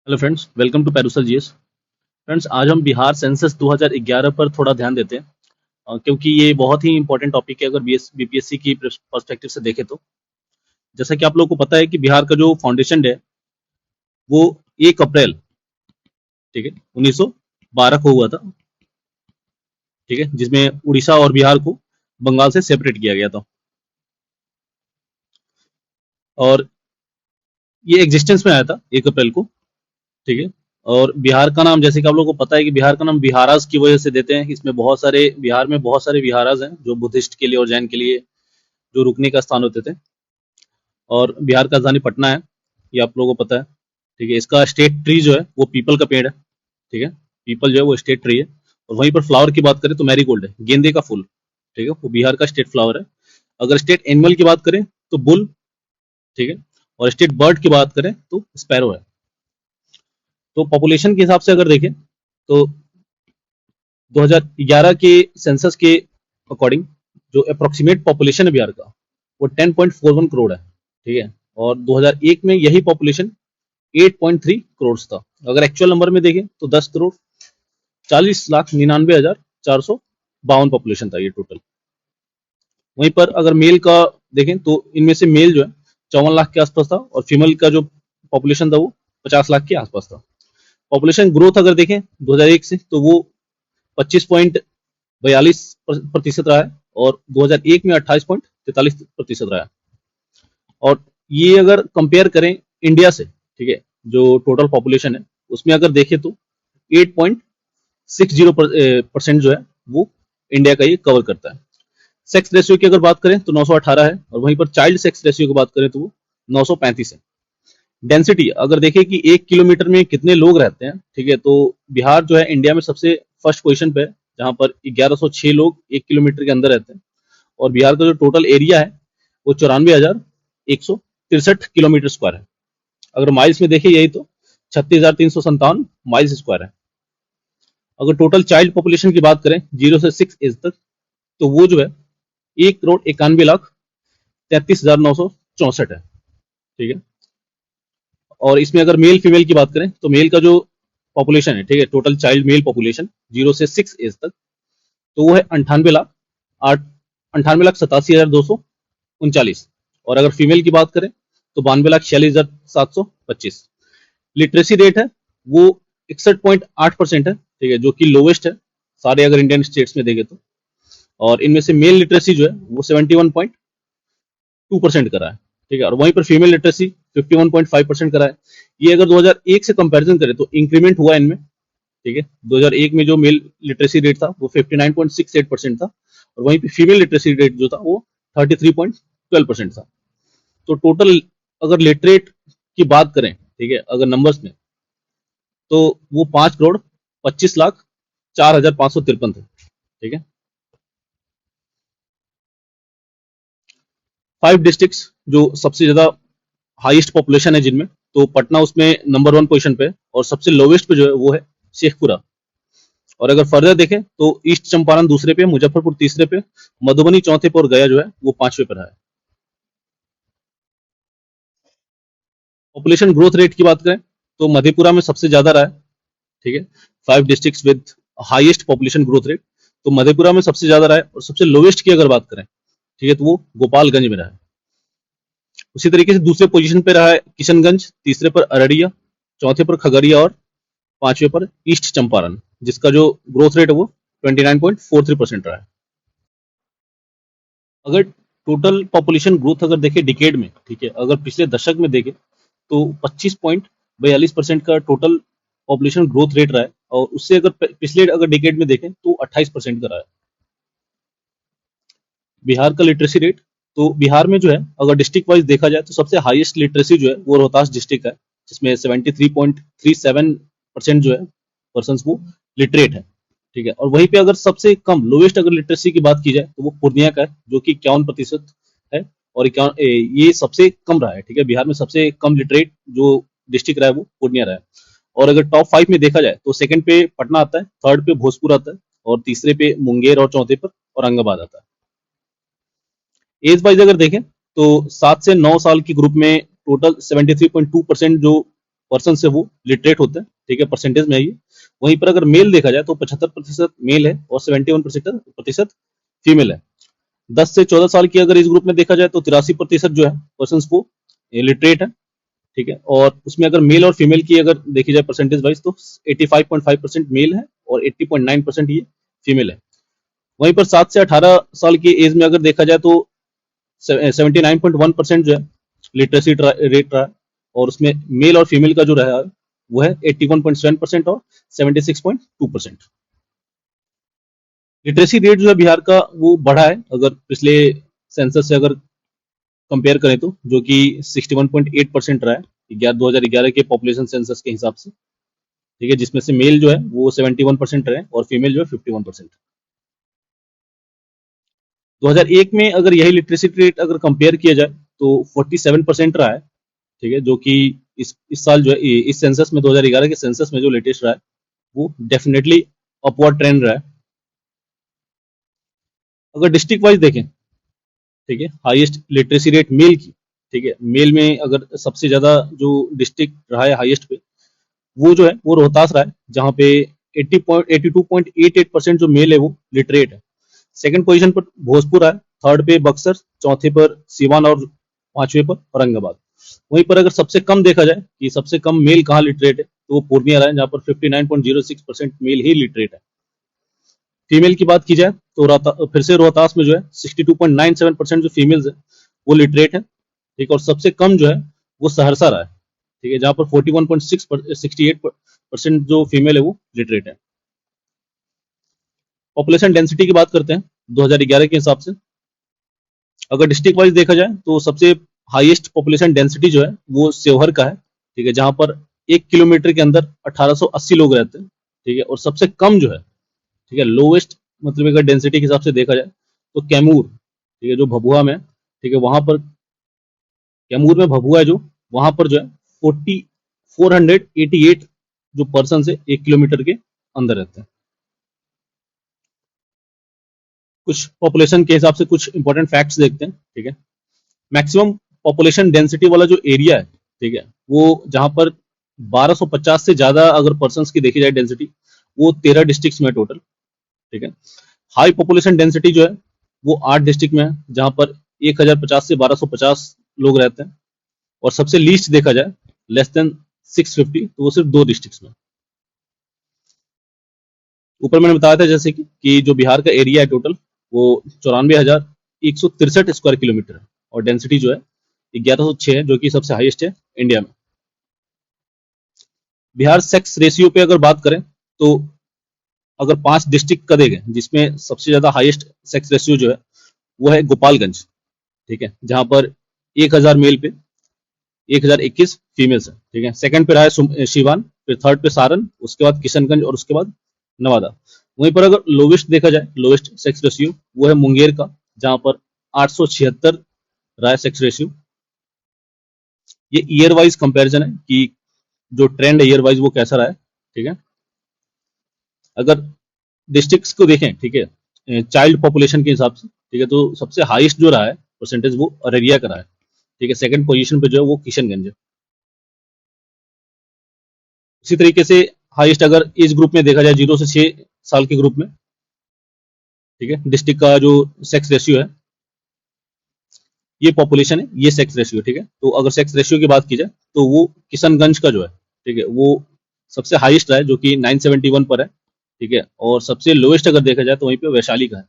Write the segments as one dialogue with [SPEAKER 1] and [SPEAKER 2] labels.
[SPEAKER 1] Hello friends, welcome to perusal GS. Friends, आज हम Bihar census 2011 पर थोड़ा ध्यान देते हैं, क्योंकि ये बहुत ही इंपॉर्टेंट टॉपिक है अगर बीपीएससी की पर्सपेक्टिव से देखें तो। जैसा कि आप लोगों को पता है कि बिहार का जो फाउंडेशन डे है वो 1 अप्रैल, ठीक है, 1912 को हुआ था, ठीक है, जिसमें उड़ीसा और बिहार को बंगाल से सेपरेट किया गया था। और ये एग्जिस्टेंस में आया था 1 अप्रैल को, ठीक है। और बिहार का नाम, जैसे कि आप लोगों को पता है कि बिहार का नाम बिहाराज की वजह से देते हैं। इसमें बहुत सारे, बिहार में बहुत सारे बिहाराज हैं जो बुद्धिस्ट के लिए और जैन के लिए जो रुकने का स्थान होते थे। और बिहार का राजधानी पटना है, ये आप लोगों को पता है, ठीक है। इसका स्टेट ट्री जो है वो पीपल का पेड़ है, ठीक है। पीपल जो है वो स्टेट ट्री है। और वहीं पर फ्लावर की बात करें तो मैरीगोल्ड है, गेंदे का फूल, ठीक है, वो बिहार का स्टेट फ्लावर है। अगर स्टेट एनिमल की बात करें तो बुल, ठीक है। और स्टेट बर्ड की बात करें तो स्पैरो है। तो पॉपुलेशन के हिसाब से अगर देखें तो 2011 के सेंसस के अकॉर्डिंग जो अप्रोक्सीमेट पॉपुलेशन है बिहार का वो 10.41 करोड़ है, ठीक है। और 2001 में यही पॉपुलेशन 8.3 करोड़ था। अगर एक्चुअल नंबर में देखें तो 10,40,99,452 पॉपुलेशन था ये टोटल। वहीं पर अगर मेल का देखें तो इनमें से मेल जो है 54 लाख के आसपास था और फीमेल का जो पॉपुलेशन था वो 50 लाख के आसपास था। पॉपुलेशन ग्रोथ अगर देखें 2001 से तो वो 25.42% रहा है और 2001 में 28.43% रहा है। और ये अगर कंपेयर करें इंडिया से, ठीक है, जो टोटल पॉपुलेशन है उसमें अगर देखें तो 8.60% जो है वो इंडिया का ये कवर करता है। सेक्स रेशियो की अगर बात करें तो 918 है और वहीं पर चाइल्ड सेक्स रेशियो की बात करें तो वो 935 है। डेंसिटी अगर देखें कि 1 किलोमीटर में कितने लोग रहते हैं, ठीक है, तो बिहार जो है इंडिया में सबसे फर्स्ट पोजीशन पे है, जहां पर 1106 लोग 1 किलोमीटर के अंदर रहते हैं। और बिहार का जो टोटल एरिया है वो 94,163 किलोमीटर स्क्वायर है। अगर माइल्स में देखें यही तो 36,357 माइल्स स्क्वायर है। अगर टोटल चाइल्ड पॉपुलेशन की बात करें 0 से 6 एज तक तो वो जो है 1,91,33,964 है, ठीक है। और इसमें अगर मेल फीमेल की बात करें तो मेल का जो पॉपुलेशन है, ठीक है, टोटल चाइल्ड मेल पॉपुलेशन 0 से 6 एज तक तो वो है 98,87,239। और अगर फीमेल की बात करें तो 92,46,725। लिटरेसी रेट है वो 61.8% है, ठीक है, जो कि लोवेस्ट है सारे अगर इंडियन स्टेट्स में देखें तो। और इनमें से मेल लिटरेसी जो है वो 71.2% करा है, ठीक है। और वहीं पर फीमेल लिटरेसी 51.5% करा है। ये अगर 2001 से कंपैरिजन करें तो इंक्रीमेंट हुआ इनमें, ठीक है। 2001 में जो मेल लिटरेसी रेट था वो 59.68% था और वहीं पे फीमेल लिटरेसी रेट जो था वो 33.12% था। तो टोटल अगर लिटरेट की बात करें, ठीक है, अगर नंबर्स में तो वो 5,25,04,553 थे, ठीक है। 5 डिस्ट्रिक्ट्स जो सबसे ज्यादा हाईएस्ट पॉपुलेशन है जिनमें, तो पटना उसमें नंबर 1 पोजीशन पे है और सबसे लोवेस्ट पे जो है वो है शेखपुरा। और अगर फर्दर देखें तो ईस्ट चंपारण दूसरे पे, मुजफ्फरपुर तीसरे पे, मधुबनी चौथे पे और गया जो है वो 5वें पर है। पॉपुलेशन ग्रोथ रेट की बात करें तो मधेपुरा में सबसे ज्यादा रहा है, ठीक है। 5 districts with highest population growth rate, तो मधेपुरा में सबसे ज्यादा रहा है। और सबसे लोवेस्ट की अगर बात करें, ठीक है, तो वो गोपालगंज में रहा है। उसी तरीके से दूसरे पोजीशन पे रहा है किशनगंज, तीसरे पर अररिया, चौथे पर खगड़िया और 5वें पर ईस्ट चंपारण, जिसका जो ग्रोथ रेट है वो 29.43% रहा है। अगर टोटल पॉपुलेशन ग्रोथ अगर देखें डिकेड में, ठीक है, अगर पिछले दशक में देखें तो 25.42% का टोटल पॉपुलेशन ग्रोथ रेट रहा है। और उससे अगर पिछले अगर डिकेड में देखें तो 28% का रहा है। बिहार का लिटरेसी रेट, तो बिहार में जो है अगर डिस्ट्रिक्ट वाइज देखा जाए तो सबसे हाईएस्ट लिटरेसी जो है वो रोहतास डिस्ट्रिक्ट है, जिसमें 73.37% जो है पर्सन वो लिटरेट है, ठीक है। और वहीं पे अगर सबसे कम लोवेस्ट अगर लिटरेसी की बात की जाए तो वो पूर्णिया का है, जो कि 51% है। और ये सबसे कम रहा है, ठीक है। बिहार में सबसे कम लिटरेट जो डिस्ट्रिक्ट रहा है वो पूर्णिया रहा है। और अगर टॉप 5 में देखा जाए तो सेकंड पे पटना आता है, थर्ड पे भोजपुर आता है और तीसरे पे मुंगेर और चौथे पर औरंगाबाद आता है। एज वाइज अगर देखें तो 7 से 9 साल की ग्रुप में टोटल 73.2% जो पर्सन से वो लिटरेट होते हैं, ठीक है, परसेंटेज में है ये। वहीं पर अगर मेल देखा जाए तो 75% मेल है और 71% फीमेल है। 10 से 14 साल की अगर इस ग्रुप में देखा जाए तो 83% जो है पर्सन को लिटरेट है, ठीक है। और उसमें अगर मेल और फीमेल की अगर देखी जाए परसेंटेज वाइज तो 85.5% मेल है और 80.9% ये फीमेल है। वहीं पर 7 से 18 साल की एज में अगर देखा जाए तो 79.1% जो है लिटरेसी रेट रहा है, और उसमें मेल और फीमेल का जो रहा है वो है 81.7% और 76.2%। लिटरेसी रेट जो है बिहार का वो बढ़ा है अगर पिछले सेंसस से अगर कंपेयर करें तो, जो कि 61.8% रहा है 2011 के पॉपुलेशन सेंसस के हिसाब से, ठीक है, जिसमें से मेल जो है वो 71% रहे और फीमेल जो है 51%। 2001 में अगर यही लिटरेसी रेट अगर कंपेयर किया जाए तो 47% रहा है, ठीक है, जो कि इस साल जो है इस सेंसस में 2011 के सेंसस में जो लेटेस्ट रहा है वो डेफिनेटली अपवर्ड ट्रेंड रहा है। अगर डिस्ट्रिक्ट वाइज देखें, ठीक है, हाईएस्ट लिटरेसी रेट मेल की, ठीक है, मेल में अगर सबसे ज्यादा जो डिस्ट्रिक्ट रहा है हाईएस्ट पे वो जो है वो रोहतास रहा है, जहाँ पे 82.88% जो मेल है वो लिटरेट है। सेकंड पोजीशन पर भोजपुर है, थर्ड पे बक्सर, चौथे पर सीवान और पांचवे पर औरंगाबाद। वहीं पर अगर सबसे कम देखा जाए कि सबसे कम मेल कहाँ लिटरेट है तो वो पूर्णिया रहा है, जहाँ पर 59.06% मेल ही लिटरेट है। फीमेल की बात की जाए तो फिर से रोहतास में जो है 62.97% जो फीमेल्स है वो लिटरेट है, ठीक, और सबसे कम जो है वो सहरसा रहा है, ठीक है, जहाँ पर 41.68% जो फीमेल है वो लिटरेट है। पॉपुलेशन डेंसिटी की बात करते हैं 2011 के हिसाब से। अगर डिस्ट्रिक्ट वाइज देखा जाए तो सबसे हाईएस्ट पॉपुलेशन डेंसिटी जो है वो सेवहर का है, ठीक है, जहाँ पर 1 किलोमीटर के अंदर 1880 लोग रहते हैं, ठीक है, और सबसे कम जो है, ठीक है, लोवेस्ट मतलब अगर डेंसिटी के हिसाब से देखा जाए तो कैमूर, ठीक है, जो भभुआ में, ठीक है, वहां पर कैमूर में भभुआ है जो, वहां पर जो है 488 जो पर्सन है 1 किलोमीटर के अंदर रहते हैं। कुछ पॉपुलेशन के हिसाब से कुछ इंपॉर्टेंट फैक्ट्स देखते हैं, ठीक है। मैक्सिमम पॉपुलेशन डेंसिटी वाला जो एरिया है, ठीक है, वो जहां पर 1250 से ज्यादा अगर पर्सन की देखी जाए डेंसिटी, वो 13 डिस्ट्रिक्ट में टोटल, ठीक है। हाई पॉपुलेशन डेंसिटी जो है वो 8 डिस्ट्रिक्ट में है, जहां पर 1050 से 1250 लोग रहते हैं, और सबसे लीस्ट देखा जाए लेस देन 650 तो वो सिर्फ 2 डिस्ट्रिक्ट में। ऊपर मैंने बताया था जैसे कि जो बिहार का एरिया है टोटल वो 94,163 स्क्वायर किलोमीटर है, और डेंसिटी जो है 1106 है, जो कि सबसे हाईएस्ट है इंडिया में। बिहार सेक्स रेशियो पे अगर बात करें तो अगर 5 डिस्ट्रिक्ट का देखें जिसमें सबसे ज्यादा हाईएस्ट सेक्स रेशियो जो है वो है गोपालगंज, ठीक है, जहां पर 1000 मेल पे 1021 फीमेल्स है, ठीक है। सेकंड पे रहा है शिवान, फिर थर्ड पे सारण, उसके बाद किशनगंज और उसके बाद नवादा। वहीं पर अगर लोवेस्ट देखा जाए, लोवेस्ट सेक्स रेशियो, वो है मुंगेर का, जहां पर 876 रहा है सेक्स रेशियो। ये ईयर वाइज कंपेरिजन है कि जो ट्रेंड है ईयर वाइज वो कैसा रहा है, ठीक है। अगर डिस्ट्रिक्ट्स को देखें, ठीक है, चाइल्ड पॉपुलेशन के हिसाब से, ठीक है, तो सबसे हाईएस्ट जो रहा है परसेंटेज वो अररिया का रहा है, ठीक है। सेकंड पोजीशन पे जो है वो किशनगंज है। इसी तरीके से हाईएस्ट अगर एज ग्रुप में देखा जाए 0 से 6 साल के ग्रुप में, ठीक है, डिस्ट्रिक्ट का जो सेक्स रेशियो है, ये पॉपुलेशन है, ये सेक्स रेशियो, ठीक है। तो अगर सेक्स रेशियो की बात की जाए तो वो किशनगंज का जो है, ठीक है, वो सबसे हाईएस्ट रहा है, जो कि 971 पर है, ठीक है। और सबसे लोएस्ट अगर देखा जाए तो वहीं पे वैशाली का है।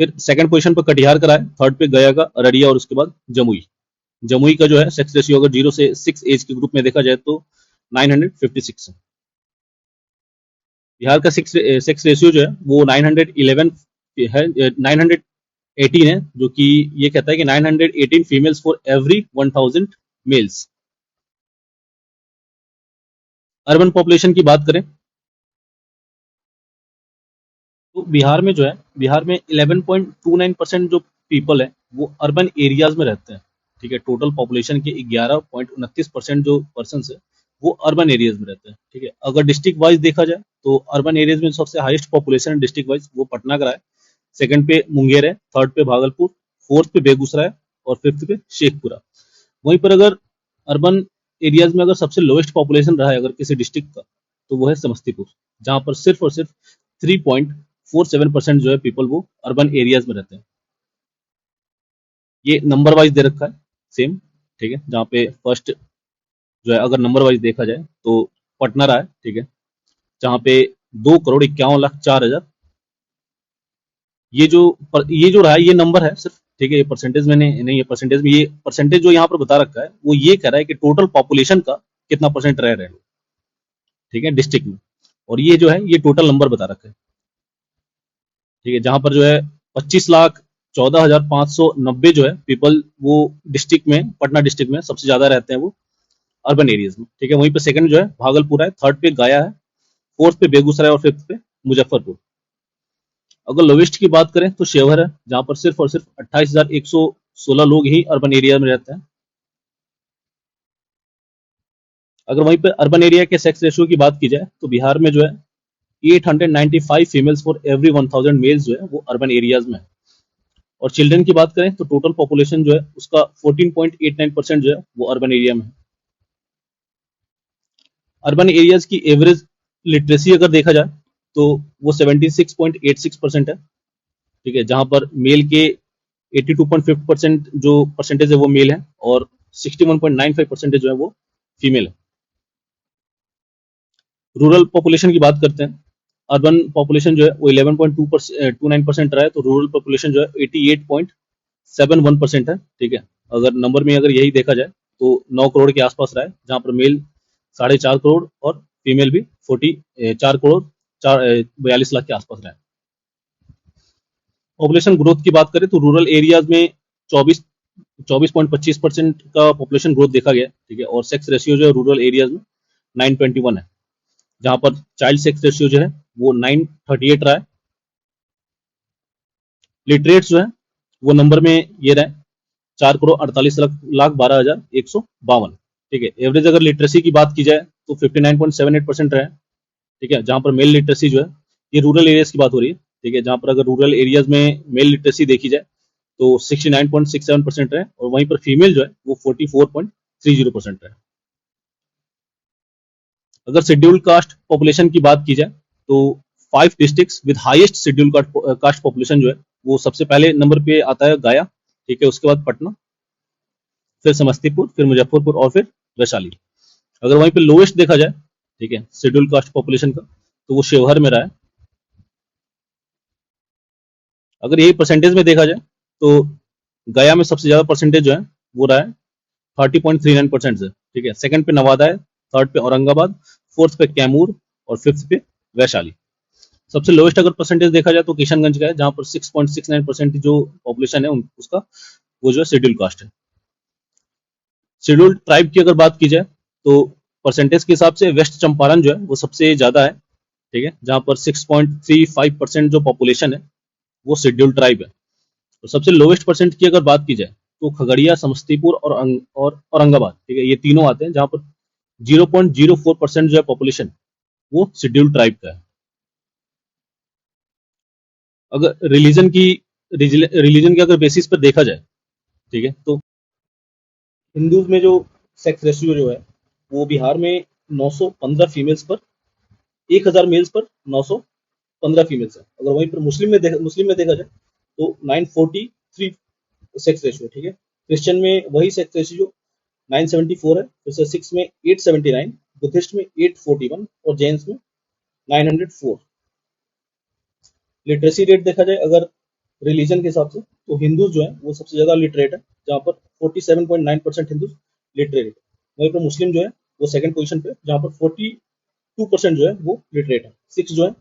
[SPEAKER 1] फिर सेकंड पोजीशन पर कटिहार का रहा है, थर्ड पे गया का, अररिया और उसके बाद जमुई। जमुई का जो है सेक्स रेशियो अगर 0 से 6 एज के ग्रुप में देखा जाए तो 956 है। बिहार का सेक्स रेशियो जो है वो 911 है, 918 है, जो कि ये कहता है कि 918 females for every 1000 males. Urban population की बात करें तो बिहार में जो है, बिहार में 11.29% जो पीपल है वो अर्बन एरियाज में रहते हैं, ठीक है। टोटल पॉपुलेशन के 11.29% जो पर्सन है वो अर्बन एरियाज में रहते हैं, ठीक है। अगर डिस्ट्रिक्ट वाइज देखा जाए तो अर्बन एरियाज में सबसे हाईएस्ट पॉपुलेशन डिस्ट्रिक्ट वाइज वो पटना का रहा है, सेकंड पे मुंगेर है, थर्ड पे भागलपुर, फोर्थ पे बेगूसराय और फिफ्थ पे शेखपुरा। वहीं पर अगर अर्बन एरियाज में अगर सबसे लोएस्ट पॉपुलेशन रहा है अगर किसी डिस्ट्रिक्ट का, तो वो है समस्तीपुर, जहां पर सिर्फ और सिर्फ 3.47% जो है पीपल वो अर्बन एरियाज में रहते हैं। ये नंबर वाइज दे रखा है सेम, ठीक है, जहाँ पे फर्स्ट जो है अगर नंबर वाइज देखा जाए तो पटना रहा है, ठीक है, जहाँ पे 2,51,04,000। ये जो रहा है ये नंबर है सिर्फ, ठीक है, ये परसेंटेज में नहीं है। परसेंटेज में, ये परसेंटेज जो यहाँ पर बता रखा है वो ये कह रहा है कि टोटल पॉपुलेशन का कितना परसेंट रह रहे हैं लोग, ठीक है, डिस्ट्रिक्ट में। और ये जो है ये टोटल नंबर बता रखा है, ठीक है, जहां पर जो है 25,14,590 जो है पीपल वो डिस्ट्रिक्ट में, पटना डिस्ट्रिक्ट में सबसे ज्यादा रहते हैं वो अर्बन एरियाज में, ठीक है। वहीं पे सेकंड जो है भागलपुर है, थर्ड पे गया है, फोर्थ पे बेगूसराय और फिफ्थ पे मुजफ्फरपुर। अगर लोवेस्ट की बात करें तो शेवहर है, जहां पर सिर्फ और सिर्फ 28,116 लोग ही अर्बन एरिया में रहते हैं। अगर वहीं पे अर्बन एरिया के सेक्स रेशियो की बात की जाए तो बिहार में जो है 895 फीमेल्स फॉर एवरी 1000 मेल्स जो है वो अर्बन एरियाज में है। और चिल्ड्रन की बात करें तो टोटल पॉपुलेशन जो है उसका 14.89% जो है वो अर्बन एरिया में है। अर्बन एरियाज की एवरेज लिटरेसी अगर देखा जाए तो वो 76.86% है, ठीक है, जहां पर मेल के 82.50% जो परसेंटेज है वो मेल है और 61.95% जो है वो फीमेल है। रूरल पॉपुलेशन की बात करते हैं। अर्बन पॉपुलेशन जो है वो 11.29% रहा है, तो रूरल पॉपुलेशन जो है 88.71% है, ठीक है। अगर नंबर में अगर यही देखा जाए तो 9 करोड़ के आसपास रहा है, जहां पर मेल 4.5 करोड़ और फीमेल भी 4 करोड़ 42 लाख के आसपास रहा है। पॉपुलेशन ग्रोथ की बात करें तो रूरल एरियाज में 24.25% का पॉपुलेशन ग्रोथ देखा गया, ठीक है। और सेक्स रेशियो जो है रूरल एरियाज में 921 है, जहां पर चाइल्ड सेक्स रेशियो जो है वो 938 रहा है। लिटरेट्स जो है वो नंबर में ये रहे 4,48,12,152, ठीक है। एवरेज अगर लिटरेसी की बात की जाए तो 59.78% रहे, ठीक है, जहां पर मेल लिटरेसी जो है, ये रूरल एरियाज की बात हो रही है, ठीक है, जहां पर अगर रूरल एरियाज में मेल लिटरेसी देखी जाए तो 69.67% रहे, और वहीं पर फीमेल जो है वो 44.30% रहे। अगर शेड्यूल्ड कास्ट पॉपुलेशन की बात की जाए तो 5 districts with highest scheduled caste population जो है वो सबसे पहले नंबर पे आता है गया, ठीक है, उसके बाद पटना, फिर समस्तीपुर, फिर मुजफ्फरपुर और फिर वैशाली। अगर वहीं पे लोएस्ट देखा जाए, ठीक है, शेड्यूल्ड कास्ट पॉपुलेशन का, तो वो शिवहर में रहा है। अगर यही परसेंटेज में देखा जाए तो गया में सबसे ज्यादा परसेंटेज जो है वो रहा है 30.39% से, ठीक है। सेकंड पे नवादा है, थर्ड पे औरंगाबाद, फोर्थ पे कैमूर और फिफ्थ पे वैशाली। सबसे लोएस्ट अगर परसेंटेज देखा जाए तो किशनगंज का है, जहां पर 6.69% जो पॉपुलेशन है उसका वो जो है शेड्यूल कास्ट है। शेड्यूल ट्राइब की अगर बात की जाए तो परसेंटेज के हिसाब से वेस्ट चंपारण जो है वो सबसे ज्यादा है, ठीक है, जहां पर 6.35% जो पॉपुलेशन है वो शेड्यूल ट्राइब है। तो सबसे लोवेस्ट परसेंट की अगर बात की जाए तो खगड़िया, समस्तीपुर और औरंगाबाद, ठीक है, ये तीनों आते हैं, जहां पर 0.04% जो है पॉपुलेशन वो शेड्यूल ट्राइब का है। अगर रिलीजन के अगर बेसिस पर देखा जाए, ठीक है, तो हिंदूज में जो सेक्स रेशियो जो है वो बिहार में 915 फीमेल्स पर 1000 मेल्स पर 915 फीमेल्स है। अगर वहीं पर मुस्लिम में देखा जाए तो 943 सेक्स रेशियो, ठीक है। क्रिश्चियन में वही सेक्स रेशियो 974 है, फिर से सिक्स में 879, बुद्धिस्ट में 841 और जैन्स में 904। लिटरेसी रेट देखा जाए अगर रिलीजन के हिसाब से तो हिंदूज जो है वो सबसे ज्यादा लिटरेट है, जहाँ पर 47.9% हिंदूज लिटरेट है। वहीं पर मुस्लिम जो है वो सेकंड पोजीशन पे, जहाँ पर 42% जो है वो लिटरेट है। सिक्स जो है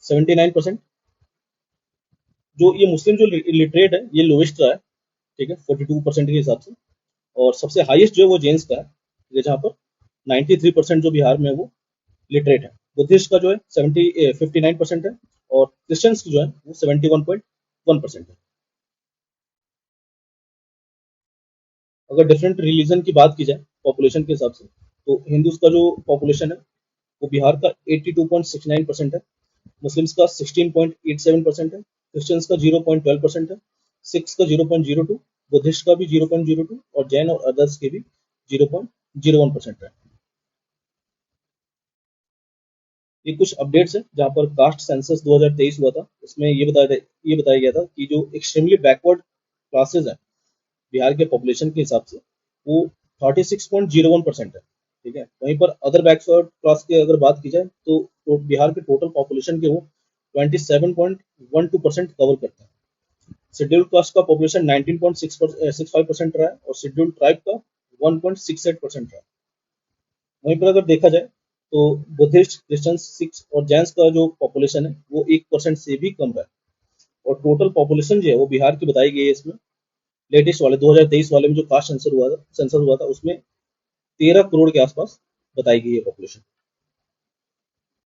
[SPEAKER 1] 79%। जो ये मुस्लिम जो लिटरेट है ये लोएस्ट रहा है, ठीक है, 42% के हिसाब से। और सबसे हाईएस्ट जो है वो जेन्स का है, जहाँ पर 93% जो बिहार में है वो लिटरेट है। बुद्धिस्ट का जो है 59% है, और क्रिश्चियंस की जो है वो 71.1% है। अगर डिफरेंट रिलीजन की बात की जाए पॉपुलेशन के हिसाब से तो हिंदूज का जो पॉपुलेशन है वो बिहार का 82.69% है, मुस्लिम्स का 16.87% है, क्रिश्चियंस का 0.12% है, सिक्स का 0.02, बुद्धिस्ट का भी 0.02 और जैन और अदर्स के भी 0.01% है। ये कुछ अपडेट्स है जहाँ पर कास्ट सेंसस 2023 हुआ था, उसमें ये बताया गया था कि जो एक्सट्रीमली बैकवर्ड क्लासेज हैं बिहार के पॉपुलेशन के हिसाब से वो 36.01% है। ठीक है, वहीं पर अदर बैकवर्ड क्लास की अगर बात की जाए तो बिहार के टोटल पॉपुलेशन के वो 27.12% कवर करते हैं। शेड्यूल्ड कास्ट का पॉपुलेशन 19.65% रहा है और शेड्यूल्ड ट्राइब का 1.68% रहा है। वहीं पर अगर देखा जाए तो बुद्धिस्ट, क्रिश्चियन, सिख्स और जैन्स का जो पॉपुलेशन है वो 1% से भी कम रहा है। और टोटल पॉपुलेशन जो है वो बिहार की बताई गई है इसमें लेटेस्ट वाले 2023 वाले में जो कास्ट सेंसर हुआ था उसमें 13 करोड़ के आसपास बताई गई है पॉपुलेशन।